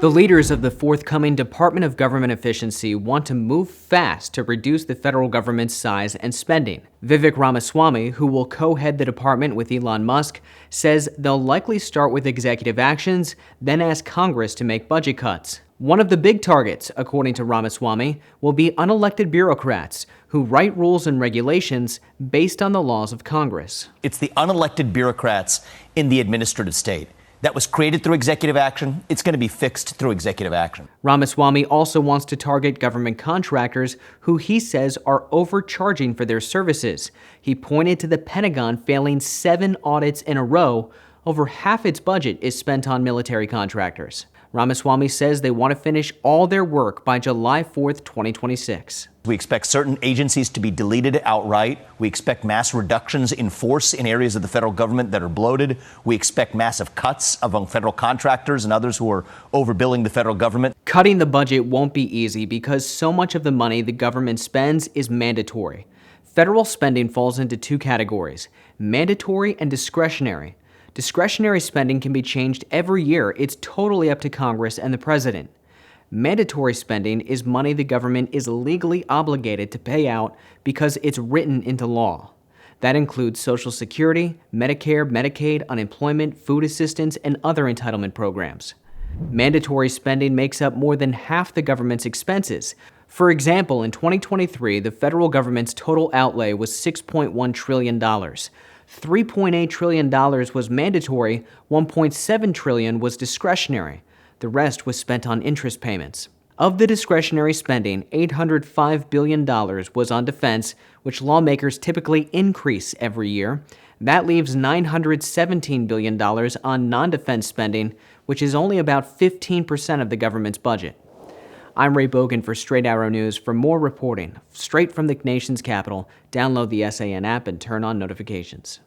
The leaders of the forthcoming Department of Government Efficiency want to move fast to reduce the federal government's size and spending. Vivek Ramaswamy, who will co-head the department with Elon Musk, says they'll likely start with executive actions, then ask Congress to make budget cuts. One of the big targets, according to Ramaswamy, will be unelected bureaucrats who write rules and regulations based on the laws of Congress. It's the unelected bureaucrats in the administrative state. That was created through executive action. It's going to be fixed through executive action. Ramaswamy also wants to target government contractors who he says are overcharging for their services. He pointed to the Pentagon failing 7 audits in a row. Over half its budget is spent on military contractors. Ramaswamy says they want to finish all their work by July 4th, 2026. We expect certain agencies to be deleted outright. We expect mass reductions in force in areas of the federal government that are bloated. We expect massive cuts among federal contractors and others who are overbilling the federal government. Cutting the budget won't be easy because so much of the money the government spends is mandatory. Federal spending falls into 2 categories: mandatory and discretionary. Discretionary spending can be changed every year. It's totally up to Congress and the president. Mandatory spending is money the government is legally obligated to pay out because it's written into law. That includes Social Security, Medicare, Medicaid, unemployment, food assistance, and other entitlement programs. Mandatory spending makes up more than half the government's expenses. For example, in 2023, the federal government's total outlay was $6.1 trillion. $3.8 trillion was mandatory, $1.7 trillion was discretionary. The rest was spent on interest payments. Of the discretionary spending, $805 billion was on defense, which lawmakers typically increase every year. That leaves $917 billion on non-defense spending, which is only about 15% of the government's budget. I'm Ray Bogan for Straight Arrow News. For more reporting, straight from the nation's capital, download the SAN app and turn on notifications.